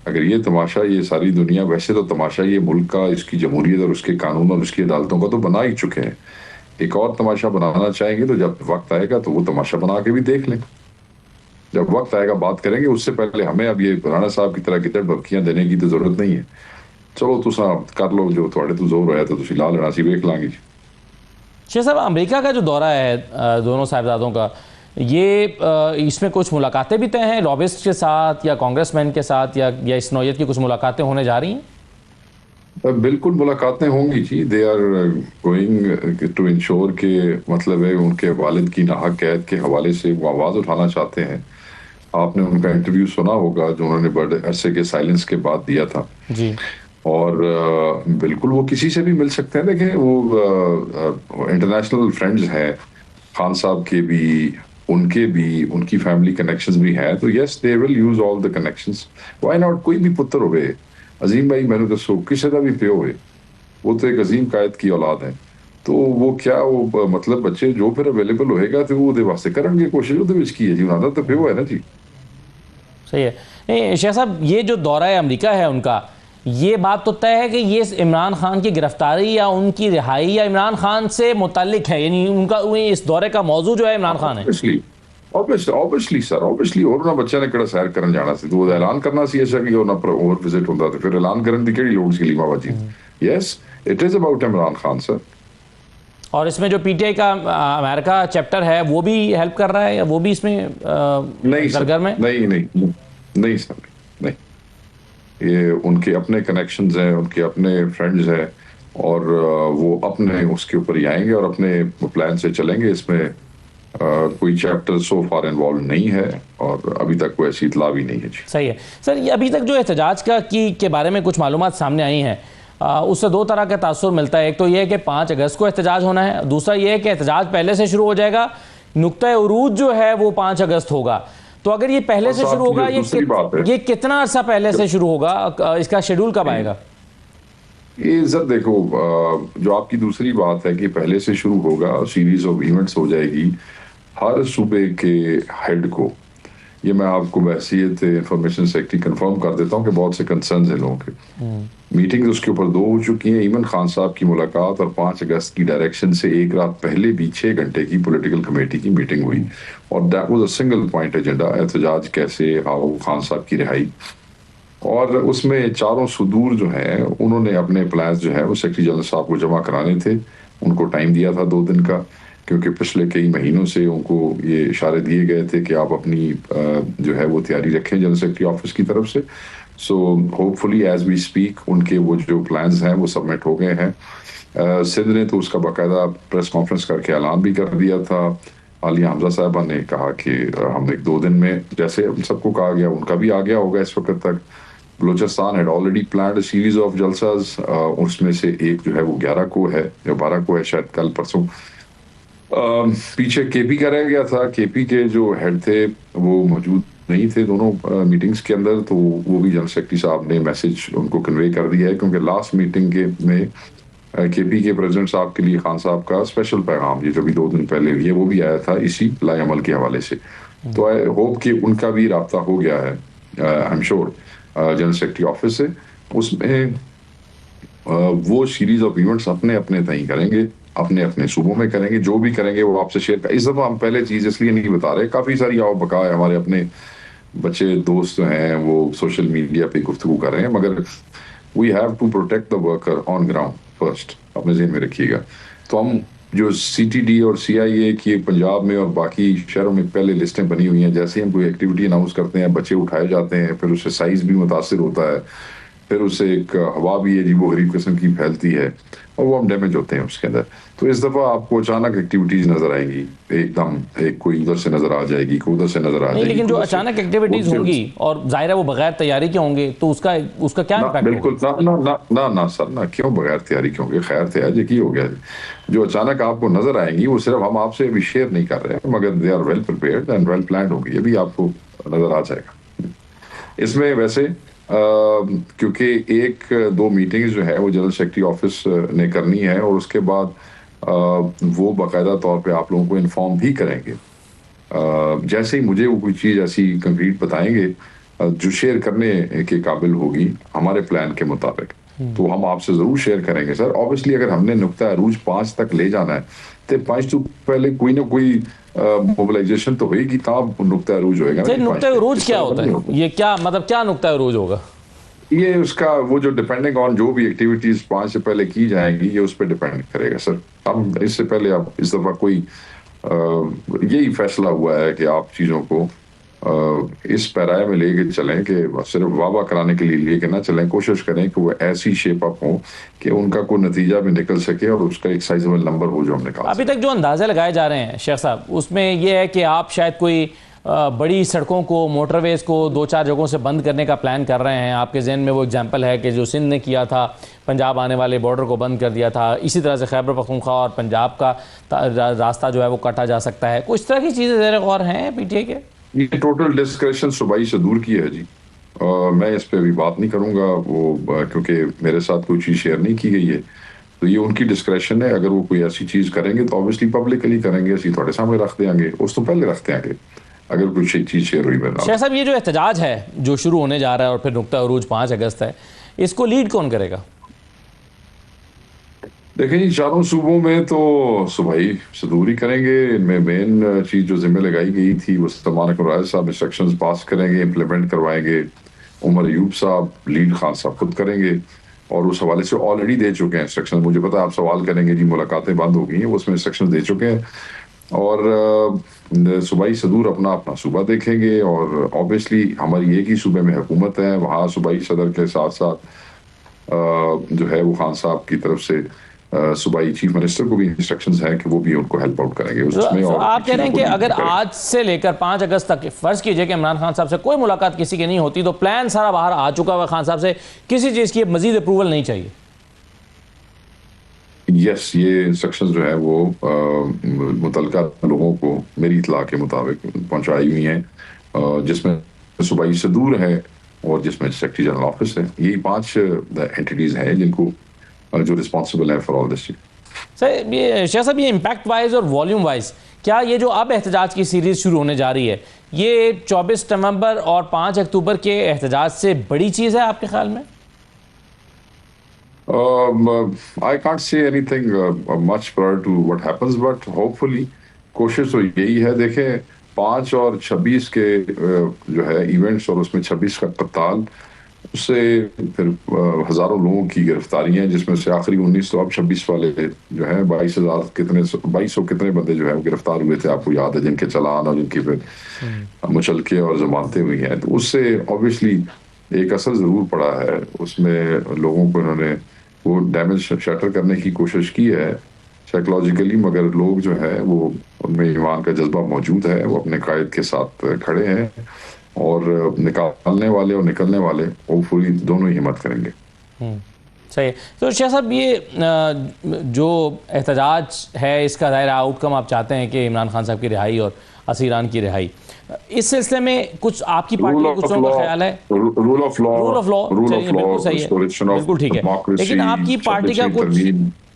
اگر یہ تماشا, یہ ساری دنیا, ویسے تو تماشا یہ ملک کا, اس کی جمہوریت اور اس کے قانون اور اس کی عدالتوں کا تو بنا ہی چکے ہیں. ایک اور تماشا بنانا چاہیں گے تو جب وقت آئے گا تو وہ تماشا بنا کے بھی دیکھ لیں. جب وقت آئے گا بات کریں گے. اس سے پہلے ہمیں اب یہ رانا صاحب کی طرح کی دھمکیاں دینے کی تو ضرورت نہیں ہے. چلو تساں کر لو جو تھوڑے تو زور ہے تو تسی لا لینا, سی ویکھ لیں گے. شیخ صاحب, امریکہ کا جو دورہ ہے دونوں صاحبزادوں کا, یہ اس میں کچھ ملاقاتیں بھی طے ہیں لابسٹ کے ساتھ یا کانگریس مین کے ساتھ, یا اس نوعیت کی کچھ ملاقاتیں ہونے جا رہی ہیں؟ بالکل ملاقاتیں ہوں گی جی. They are going to ensure کہ مطلب ہے ان کے والد کی ناحق قید کے حوالے سے وہ آواز اٹھانا چاہتے ہیں. آپ نے ان کا انٹرویو سنا ہوگا جو انہوں نے بڑے عرصے کے سائلنس کے بعد دیا تھا جی. اور بالکل وہ کسی سے بھی مل سکتے ہیں. دیکھیں, وہ انٹرنیشنل فرینڈز ہیں خان صاحب کے بھی, ان کے بھی, ان کی فیملی کنیکشنز بھی ہیں. تو yes, they will use all the connections. Why not? کوئی بھی پتر ہوئے عظیم بھائی, میں نے دسو کسی کا بھی پیو ہوئے, وہ تو ایک عظیم قائد کی اولاد ہے. تو وہ کیا, وہ مطلب بچے جو پھر اویلیبل ہوئے گا تو وہ دے واسطے کریں گے کوشش. وہ کی ہے جی, انہوں تو پیو ہے نا جی. صحیح ہے. نہیں شیخ صاحب, یہ جو دورہ امریکہ ہے ان کا, یہ بات تو طے ہے کہ یہ عمران خان کی گرفتاری یا ان کی رہائی یا عمران خان سے متعلق ہے, یعنی ان کا اس دورے کا موضوع جو ہے عمران خان ہے. obviously سر, obviously. اور انہاں بچے نے کڑا سیر کرن جانا سی تو وہ اعلان کرنا سی ایسا کہ انہاں پر اوور وزٹ ہوتا تو پھر اعلان کرن دی کیڑی لوڑ سی لیما باجی. Yes, it is about Imran Khan sir. اور اس میں جو پی ٹی آئی کا امریکہ چیپٹر ہے وہ بھی ہیلپ کر رہا ہے, یا وہ بھی اس میں سرگرم ہے؟ نہیں سر, نہیں. یہ ان کے اپنے کنیکشنز ہیں, ان کے اپنے فرینڈز ہیں. اور وہ اپنے اس کے اوپر ہی آئیں گے اور اپنے پلان سے چلیں گے. اس میں کوئی چیپٹر سو فار انوالو نہیں ہے اور ابھی تک کوئی ایسی اطلاع بھی نہیں ہے. صحیح ہے سر. یہ ابھی تک جو احتجاج کے بارے میں کچھ معلومات سامنے آئی ہیں اس سے دو طرح کا تاثر ملتا ہے. ایک تو یہ ہے کہ 5 اگست کو احتجاج ہونا ہے, دوسرا یہ ہے کہ احتجاج پہلے سے شروع ہو جائے گا, نقطہ عروج جو ہے وہ 5 اگست ہوگا. تو اگر یہ پہلے سے شروع ہوگا, یہ کتنا عرصہ پہلے سے شروع ہوگا, اس کا شیڈول کب آئے گا؟ یہ سر دیکھو, جو آپ کی دوسری بات ہے کہ پہلے سے شروع ہوگا, سیریز آف ایونٹس ہو جائے گی ہر صوبے کے ہیڈ کو. یہ میں آپ کو بحثیت انفارمیشن سیکرٹری کنفرم کر دیتا ہوں کہ بہت سے کنسرنز ہیں لوگوں کے. میٹنگ اس کے اوپر 2 ہو چکی ہیں. ایمن خان صاحب کی ملاقات اور 5 اگست کی ڈائریکشن سے ایک رات پہلے بھی 6 گھنٹے کی پولیٹیکل کمیٹی کی میٹنگ ہوئی اور that was a single point agenda, احتجاج کیسے, خان صاحب کی رہائی. اور اس میں 4 صدور جو ہیں انہوں نے اپنے پلانز جو ہے وہ سیکرٹری جنرل صاحب کو جمع کرانے تھے. ان کو ٹائم دیا تھا 2 دن کا, کیونکہ پچھلے کئی مہینوں سے ان کو یہ اشارے دیے گئے تھے کہ آپ اپنی جو ہے وہ تیاری رکھیں جنرل سیکرٹری آفس کی طرف سے. So hopefully as we speak ان کے وہ جو پلانز ہیں وہ سبمٹ ہو گئے ہیں. سندھ نے تو اس کا باقاعدہ پریس کانفرنس کر کے اعلان بھی کر دیا تھا. عالیہ حمزہ صاحبہ نے کہا کہ ہم 2 دن میں, جیسے سب کو کہا گیا, ان کا بھی آ گیا ہوگا اس وقت تک. Balochistan had already planned series of جلساز, اس میں سے ایک جو ہے وہ 11 کو ہے یا 12 کو ہے شاید, کل پرسوں. پیچھے کے پی کا رہ گیا تھا. کے پی کے جو ہیڈ تھے وہ موجود نہیں تھے دونوں میٹنگز کے اندر, تو وہ بھی جنرل سیکرٹری صاحب نے میسج ان کو کنوے کر دیا ہے, کیونکہ لاسٹ میٹنگ کے میں کے پی کے پریزیڈنٹ صاحب کے لیے خان صاحب کا اسپیشل پیغام, یہ جو بھی 2 دن پہلے ہوئی ہے, وہ بھی آیا تھا اسی لائے عمل کے حوالے سے. تو آئی ہوپ کہ ان کا بھی رابطہ ہو گیا ہے I am sure general secretary office سے. اس میں وہ سیریز آف ایونٹس اپنے اپنے تعین کریں گے, اپنے اپنے صوبوں میں کریں گے. جو بھی کریں گے وہ آپ سے شیئر کریں. اس دفعہ ہم پہلے چیز اس لیے نہیں بتا رہے, کافی ساری آؤ بقا ہے, ہمارے اپنے بچے دوست ہیں وہ سوشل میڈیا پہ گفتگو کر رہے ہیں, مگر we have to protect the worker on ground first, اپنے ذہن میں رکھیے گا. تو ہم جو سی ٹی ڈی اور سی آئی اے کی پنجاب میں اور باقی شہروں میں پہلے لسٹیں بنی ہوئی ہیں, جیسے ہم کوئی ایکٹیویٹی اناؤنس کرتے ہیں بچے اٹھائے جاتے ہیں, پھر اس سے سائز بھی متاثر ہوتا ہے, پھر اس سے ایک ہوا بھی عجیب و غریب قسم کی پھیلتی ہے اور وہ ہم ڈیمیج ہوتے ہیں اس کے اندر. تو اس دفعہ آپ کو اچانک ایکٹیویٹیز نظر آئیں گی, ایک دم ایک کوئی ادھر سے نظر آ جائے گی, کوئی ادھر سے نظر آ جائے گی. لیکن جو اچانک ایکٹیویٹیز ہوں گی اور ظاہر ہے وہ بغیر تیاری کے ہوں گے, تو اس کا کیا امپیکٹ ہوگا؟ بالکل نہ سر, نہ کیوں بغیر تیاری کیوں گے, خیر تیاری کی ہو گیا. جو اچانک آپ کو نظر آئیں گی وہ صرف ہم آپ سے ابھی شیئر نہیں کر رہے ہیں, مگر they are well prepared and well planned ہوگی, یہ بھی آپ کو نظر آ جائے گا. اس میں ویسے کیونکہ 1-2 میٹنگ جو ہے وہ جنرل سیکرٹری آفس نے کرنی ہے, اور اس کے بعد وہ باقاعدہ طور پہ آپ لوگوں کو انفارم بھی کریں گے. جیسے ہی مجھے وہ کوئی چیز ایسی کنکریٹ بتائیں گے جو شیئر کرنے کے قابل ہوگی ہمارے پلان کے مطابق, تو ہم آپ سے ضرور شیئر کریں گے سر. اوبیسلی اگر ہم نے نقطہ عروج 5 تک لے جانا ہے تو 5 تو پہلے کوئی نہ کوئی موبلائزیشن تو ہوئے گی, تب نقطہ عروج ہوئے گا. نقطہ عروج کیا ہوتا ہے, یہ کیا مطلب, کیا نقطہ عروج ہوگا؟ یہ اس کا وہ جو ڈیپینڈنگ آن جو بھی ایکٹیویٹیز 5 سے پہلے کی جائیں گی, یہ اس پہ ڈیپینڈ کرے گا سر. ہم اس سے پہلے اب اس دفعہ کوئی یہی فیصلہ ہوا ہے کہ آپ چیزوں کو اس پیرائے میں لے کے چلیں کہ صرف واہ کرانے کے لیے لے کے نہ چلیں. کوشش کریں کہ وہ ایسی شیپ اپ ہوں کہ ان کا کوئی نتیجہ بھی نکل سکے اور اس کا ایک سائزبل نمبر ہو جو ہم نکال. ابھی تک جو اندازے لگائے جا رہے ہیں شیخ صاحب, اس میں یہ ہے کہ آپ شاید کوئی بڑی سڑکوں کو, موٹر ویز کو 2-4 جگہوں سے بند کرنے کا پلان کر رہے ہیں. آپ کے ذہن میں وہ اگزامپل ہے کہ جو سندھ نے کیا تھا, پنجاب آنے والے بارڈر کو بند کر دیا تھا, اسی طرح سے خیبر پختونخوا اور پنجاب کا راستہ جو ہے وہ کاٹا جا سکتا ہے. کچھ طرح کی چیزیں زیر غور ہیں پی ٹی اے کے؟ یہ ٹوٹل ڈسکریشن صوبائی صدور کی ہے جی, میں اس پہ ابھی بات نہیں کروں گا وہ, کیونکہ میرے ساتھ کوئی چیز شیئر نہیں کی گئی ہے, تو یہ ان کی ڈسکریشن ہے. اگر وہ کوئی ایسی چیز کریں گے تو اوبیسلی پبلکلی کریں گے, اسی تھوڑے سامنے رکھ دیں گے, اس تو پہلے رکھ دیں گے اگر کچھ چیز شیئر ہوئی. شیخ صاحب, یہ جو احتجاج ہے جو شروع ہونے جا رہا ہے اور پھر نقطہ عروج 5 اگست ہے, اس کو لیڈ کون کرے گا؟ دیکھیں جی, 4 صوبوں میں تو صوبائی صدور ہی کریں گے. ان میں مین چیز جو ذمہ لگائی گئی تھی وہ سلمان اکرم راجہ صاحب انسٹرکشنز پاس کریں گے, امپلیمنٹ کروائیں گے. عمر ایوب صاحب لیڈ خان صاحب خود کریں گے, اور اس حوالے سے آلریڈی دے چکے ہیں انسٹرکشن. مجھے پتا آپ سوال کریں گے جی ملاقاتیں بند ہو گئی ہیں, وہ اس میں انسٹرکشن دے چکے ہیں, اور صوبائی صدور اپنا اپنا صوبہ دیکھیں گے. اور اوبیسلی ہماری ایک ہی صوبے میں حکومت ہے, وہاں صوبائی صدر کے ساتھ ساتھ جو ہے وہ خان صاحب کی طرف سے صوبائی چیف منسٹر کو بھی انسٹرکشنز ہیں کہ وہ بھی ان کو ہیلپ آؤٹ کریں گے اس میں. اور آپ کہہ رہے ہیں کہ اگر آج سے لے کر 5 اگست تک فرض کیجئے کہ عمران خان صاحب سے کوئی ملاقات کسی کی نہیں ہوتی تو پلان سارا باہر آ چکا ہوا خان صاحب سے کسی چیز کی مزید اپروول نہیں چاہیے؟ یس, یہ انسٹرکشنز جو ہیں وہ متعلقہ لوگوں کو میری اطلاع کے مطابق پہنچائی ہوئی ہیں, جس میں صوبائی صدور ہے اور جس میں سیکرٹری جنرل آفس ہے. یہی 5 اینٹیٹیز ہیں جن کو جو رسپانسبل ہیں فار آل دس. سر یہ شیخ صاحب, یہ امپیکٹ وائز اور والیوم وائز کیا یہ جو اب احتجاج کی سیریز شروع ہونے جا رہی ہے یہ 24 نومبر اور 5 اکتوبر کے احتجاج سے بڑی چیز ہے آپ کے خیال میں؟ I can't say anything much prior to what happens, but hopefully کوشش تو یہی ہے. دیکھیں 5 اور 26 کے جو ہے ایونٹس اور اس میں 26 کا قتال, اس سے پھر ہزاروں لوگوں کی گرفتاری ہیں جس میں سے آخری 19 تو اب 26 والے جو ہیں 2200 کتنے بندے جو ہیں وہ گرفتار ہوئے تھے, آپ کو یاد ہے, جن کے چلان اور جن کی پھر مچلکے اور ضمانتیں ہوئی ہیں. تو اس سے obviously ایک اثر ضرور پڑا ہے. اس میں لوگوں کو انہوں نے وہ ڈیمیج شٹر کرنے کی کوشش کی ہے سائیکولوجیکلی, مگر لوگ جو ہے وہ ان میں ایمان کا جذبہ موجود ہے, وہ اپنے قائد کے ساتھ کھڑے ہیں اور نکالنے والے اور نکلنے والے وہ پوری دونوں ہی ہمت کریں گے. صحیح. تو شیخ صاحب یہ جو احتجاج ہے اس کا ظاہر آؤٹ کم آپ چاہتے ہیں کہ عمران خان صاحب کی رہائی اور اسیران کی رہائی, اس سلسلے میں کچھ آپ کی پارٹی کے کچھ کا خیال ہے؟ رول آف لا, بالکل صحیح ہے, بالکل ٹھیک ہے, لیکن آپ کی پارٹی کا کچھ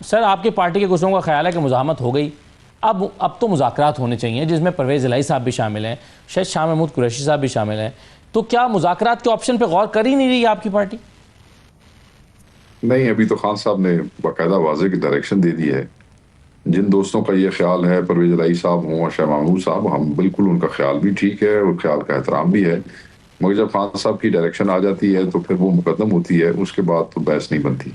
سر آپ کی پارٹی کے کچھ لوگوں کا خیال ہے کہ مزاحمت ہو گئی, اب تو مذاکرات ہونے چاہیے جس میں پرویز الہی صاحب بھی شامل ہیں, شاید شاہ محمود قریشی صاحب بھی شامل ہیں, تو کیا مذاکرات کے آپشن پہ غور کر ہی نہیں رہی آپ کی پارٹی؟ نہیں, ابھی تو خان صاحب نے باقاعدہ واضح کی ڈائریکشن دے دی ہے. جن دوستوں کا یہ خیال ہے پرویز الہی صاحب ہوں اور شاہ محمود صاحب, ہم بالکل ان کا خیال بھی ٹھیک ہے اور خیال کا احترام بھی ہے, مگر جب خان صاحب کی ڈائریکشن آ جاتی ہے تو پھر وہ مقدم ہوتی ہے, اس کے بعد تو بحث نہیں بنتی.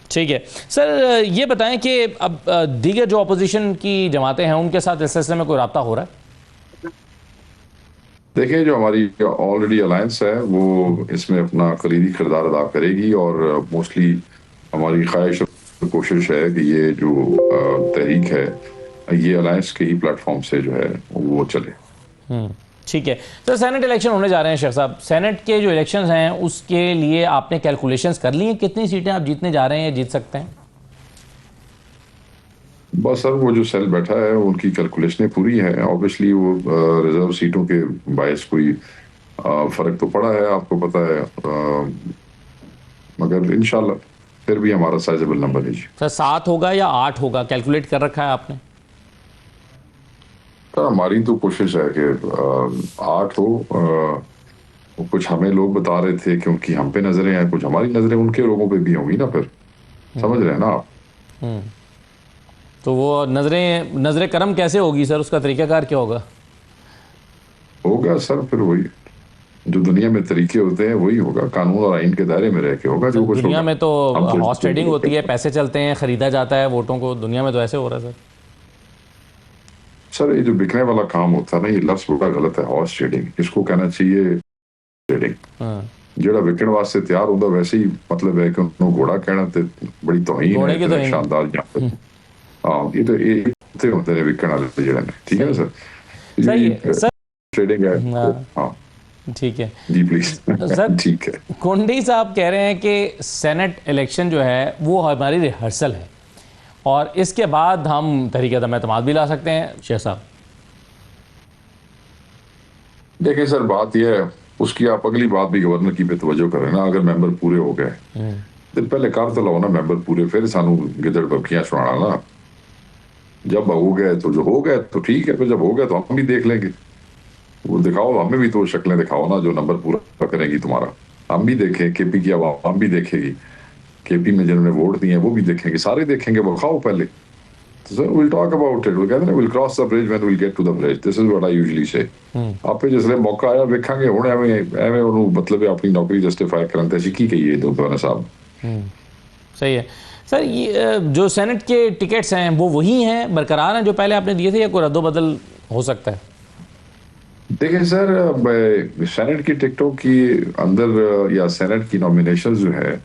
ٹھیک ہے. سر یہ بتائیں کہ اب دیگر جو اپوزیشن کی جماعتیں ہیں ان کے ساتھ اس سلسلے میں کوئی رابطہ ہو رہا ہے؟ دیکھیں جو ہماری آلریڈی الائنس ہے وہ اس میں اپنا کلیدی کردار ادا کرے گی, اور موسٹلی ہماری خواہش کوشش ہے کہ یہ جو تحریک ہے یہ الائنس کے ہی پلیٹ فارم سے جو ہے وہ چلے. ٹھیک ہے. سر سینٹ الیکشن ہونے جا رہے ہیں شیخ صاحب, سینٹ کے جو الیکشنز ہیں اس کے لیے آپ نے کیلکولیشنز کر لی ہیں کتنی سیٹیں آپ جیتنے جا رہے ہیں, جیت سکتے ہیں؟ بس سر وہ جو سیل بیٹھا ہے ان کی کیلکولیشنیں پوری ہیں. اوبیسلی وہ ریزرو سیٹوں کے باعث کوئی فرق تو پڑا ہے, آپ کو پتہ ہے, مگر انشاءاللہ پھر بھی ہمارا سائزبل نمبر ہے. سر 7 ہوگا یا 8 ہوگا, کیلکولیٹ کر رکھا ہے آپ نے؟ ہماری تو کوشش ہے کہ 8 ہو. کچھ ہمیں لوگ بتا رہے تھے کیونکہ ہم پہ نظریں ہیں, کچھ ہماری نظریں ان کے لوگوں پہ بھی ہوں گی نا, پھر سمجھ رہے ہیں نا آپ. تو وہ نظر کرم کیسے ہوگی سر, اس کا طریقہ کار کیا ہوگا؟ ہوگا سر پھر وہی جو دنیا میں طریقے ہوتے ہیں وہی ہوگا, قانون اور آئین کے دائرے میں رہ کے ہوگا. جو کچھ دنیا میں تو ہارس ٹریڈنگ ہوتی ہے, پیسے چلتے ہیں, خریدا جاتا ہے ووٹوں کو, دنیا میں تو ایسے ہو رہا ہے سر. یہ جو بکنے والا کام ہوتا ہے نا, یہ لفظ بڑا غلط ہے, ہارس ٹریڈنگ. اس کو کہنا چاہیے ٹریڈنگ. جڑا وکن واسطے تیار ہوتا ویسے ہی مطلب ہے کہ انہوں گھوڑا کہنا تے بڑی توہین ہے, شاندار یہاں پہ. ہاں یہ تو یہ ہوتے ہیں وکن والے جڑے نے, ٹھیک ہے نا سر. ٹریڈنگ ہے. ہاں ٹھیک ہے جی پلیز سر. ٹھیک ہے. کونڈی صاحب کہہ رہے ہیں کہ سینٹ الیکشن جو ہے وہ ہماری ریہرسل ہے اور اس کے بعد ہم تحریک عدم اعتماد بھی لا سکتے ہیں. شیخ صاحب دیکھیں سر, بات یہ ہے اس کی, آپ اگلی بات بھی گورنر کی پہ توجہ کریں نا. اگر ممبر پورے ہو گئے تو پہلے کر تو لو نا ممبر پورے, پھر سانو گدڑ بکیاں سنانا نا. جب ہو گئے تو جو ہو گئے تو ٹھیک ہے, پھر جب ہو گئے تو ہم بھی دیکھ لیں گے. وہ دکھاؤ, ہمیں بھی تو شکلیں دکھاؤ نا جو نمبر پورا کرے گی تمہارا. ہم بھی دیکھیں, کے پی کی عوام بھی دیکھے گی, کے پی میں جنہوں نے ووٹ دیے ہیں وہ بھی دیکھیں گے, سارے دیکھیں گے. بخاؤ پہلے. So we'll talk about it. وہ کہتے ہیں we'll cross the bridge when we'll get to the bridge. This is what I usually say. آپ پہ جسے موقع آیا ویکھاں گے. ہوں ایویں انہوں مطلب اپنی نوکری جسٹیفائی کرن تے کی کہیے دونوں صاحب. صحیح ہے سر. یہ جو سینٹ کے ٹکٹس ہیں وہ وہی ہیں, برقرار ہیں جو پہلے آپ نے دیے تھے, یا کوئی رد و بدل ہو سکتا ہے؟ دیکھیں سر، سینٹ کی ٹکٹوں کی اندر یا سینٹ کی نامینیشن جو ہے،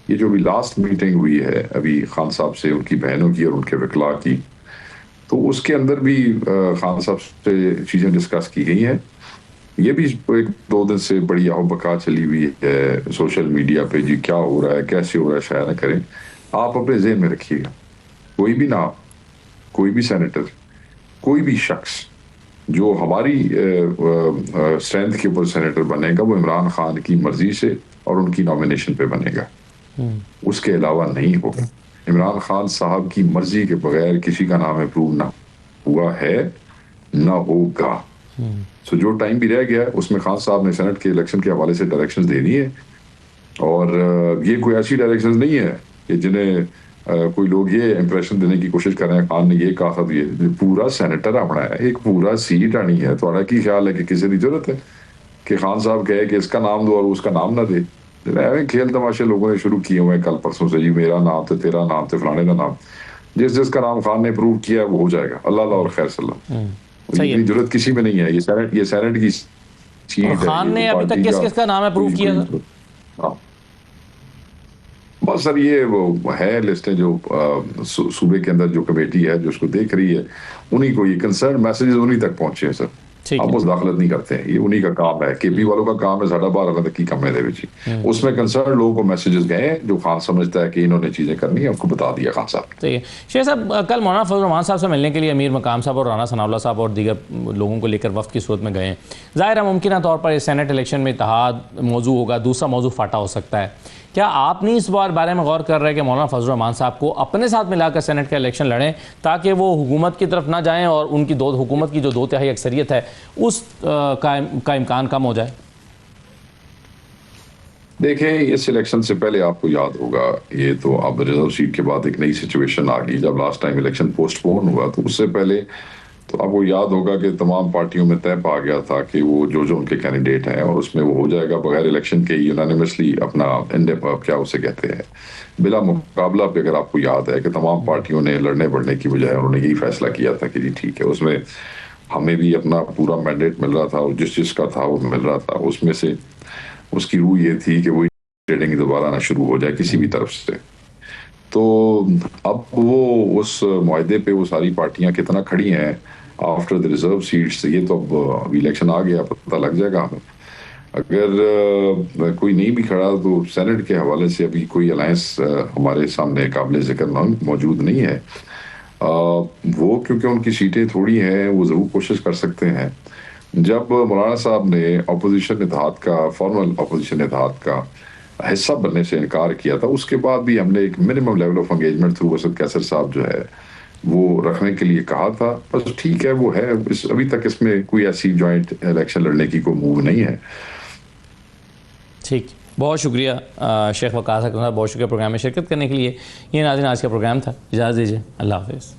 یہ جو بھی لاسٹ میٹنگ ہوئی ہے ابھی خان صاحب سے، ان کی بہنوں کی اور ان کے وکلاء کی، تو اس کے اندر بھی خان صاحب سے چیزیں ڈسکس کی گئی ہیں. یہ بھی ایک 2 دن سے بڑی آہو بکا چلی ہوئی ہے سوشل میڈیا پہ، جی کیا ہو رہا ہے، کیسے ہو رہا ہے، شاید نہ کریں. آپ اپنے ذہن میں رکھیے گا، کوئی بھی نام، کوئی بھی سینیٹر، کوئی بھی شخص جو ہماری اسٹرینتھ کے اوپر سینیٹر بنے گا، وہ عمران خان کی مرضی سے اور ان کی نامینیشن پہ بنے گا، اس کے علاوہ نہیں ہوگا. عمران خان صاحب کی مرضی کے بغیر کسی کا نام اپروو نہ ہوا ہے، نہ ہوگا. سو جو ٹائم بھی رہ گیا ہے اس میں خان صاحب نے سینٹ کے الیکشن کے حوالے سے ڈائریکشنز دے دی ہے، اور یہ کوئی ایسی ڈائریکشنز نہیں ہے کہ جنہیں کوئی لوگ یہ امپریشن دینے کی کوشش کر رہے ہیں خان نے یہ کہا تھا. یہ پورا سینیٹر آنا ہے، ایک پورا سیٹ آنی ہے. تھوڑا کی خیال ہے کہ کسی کی ضرورت ہے کہ خان صاحب کہے کہ اس کا نام دو اور اس کا نام نہ دے؟ کھیل تماشے لوگوں نے شروع کیے ہوئے ہیں کل پرسوں سے، جی میرا نام تھے، تیرا نام تھے، فلانے کا نام. جس کا نام خان نے اپروو کیا ہے وہ ہو جائے گا. اللہ اور خیر صلی اللہ. ضرورت کسی میں نہیں ہے. یہ سینٹ کی سیٹ ہے. خان نے ابھی تک کس کا نام اپروو کیا تھا؟ بس سر یہ وہ ہے لسٹیں جو صوبے کے اندر جو کمیٹی ہے جو اس کو دیکھ رہی ہے، انہی کو یہ کنسرن میسیجز انہی تک پہنچے ہیں سر. آپ اس داخلت نہیں کرتے ہیں، یہ انہی کا کام ہے. کے پی والوں کا کام ہے ساڑھا 12 تک کی کم ہے. اس میں کنسرن لوگوں کو میسیجز گئے ہیں جو خان سمجھتا ہے کہ انہوں نے چیزیں کرنی ہیں، ان کو بتا دیا خان صاحب. ٹھیک ہے. شیخ صاحب، کل مولانا فضل الرحمان صاحب سے ملنے کے لیے امیر مقام صاحب اور رانا ثناء اللہ صاحب اور دیگر لوگوں کو لے کر وفد کی صورت میں گئے ہیں. ظاہر ہے ممکنہ طور پر سینٹ الیکشن میں اتحاد موضوع ہوگا، دوسرا موضوع فاٹا ہو سکتا ہے. کیا آپ نہیں اس بارے میں غور کر رہے کہ مولانا فضل الرحمان صاحب کو اپنے ساتھ ملا کر سینٹ کا الیکشن لڑیں تاکہ وہ حکومت کی طرف نہ جائیں اور ان کی حکومت کی جو 2/3 اکثریت ہے اس کا امکان کم ہو جائے؟ دیکھیں، اس الیکشن سے پہلے آپ کو یاد ہوگا، یہ تو اب ریزرو سیٹ کے بعد ایک نئی سچویشن آ گئی. جب لاسٹ ٹائم الیکشن پوسٹ پون ہوا تو اس سے پہلے تو آپ کو یاد ہوگا کہ تمام پارٹیوں میں طے پا گیا تھا کہ وہ جو ان کے کینڈیڈیٹ ہیں اور اس میں وہ ہو جائے گا بغیر الیکشن کے یونانیمسلی اپنا کیا اسے کہتے ہیں بلا مقابلہ پہ. اگر آپ کو یاد ہے کہ تمام پارٹیوں نے لڑنے بڑھنے کی بجائے انہوں نے یہی فیصلہ کیا تھا کہ جی ٹھیک ہے، اس میں ہمیں بھی اپنا پورا مینڈیٹ مل رہا تھا اور جس کا تھا وہ مل رہا تھا. اس میں سے اس کی روح یہ تھی کہ وہی ٹریڈنگ دوبارہ نہ شروع ہو جائے کسی بھی طرف سے. تو اب وہ اس معاہدے پہ وہ ساری پارٹیاں کتنا کھڑی ہیں آفٹر دی ریزرو سیٹس، یہ تو اب الیکشن آ گیا، پتہ لگ جائے گا ہمیں. اگر کوئی نہیں بھی کھڑا تو سینٹ کے حوالے سے ابھی کوئی الائنس ہمارے سامنے قابل ذکر موجود نہیں ہے. وہ کیونکہ ان کی سیٹیں تھوڑی ہیں، وہ ضرور کوشش کر سکتے ہیں. جب مولانا صاحب نے اپوزیشن اتحاد کا، فارمل اپوزیشن اتحاد کا حصہ بننے سے انکار کیا تھا، اس کے بعد بھی ہم نے ایک minimum level of engagement through Asad کیسر صاحب جو ہے وہ رکھنے کے لیے کہا تھا. بس ٹھیک ہے، وہ ہے. ابھی تک اس میں کوئی ایسی جوائنٹ الیکشن لڑنے کی کوئی موو نہیں ہے. ٹھیک، بہت شکریہ شیخ وقاص اکرم صاحب، بہت شکریہ پروگرام میں شرکت کرنے کے لیے. یہ ناظرین آج کا پروگرام تھا. اجازت دیجیے، اللہ حافظ.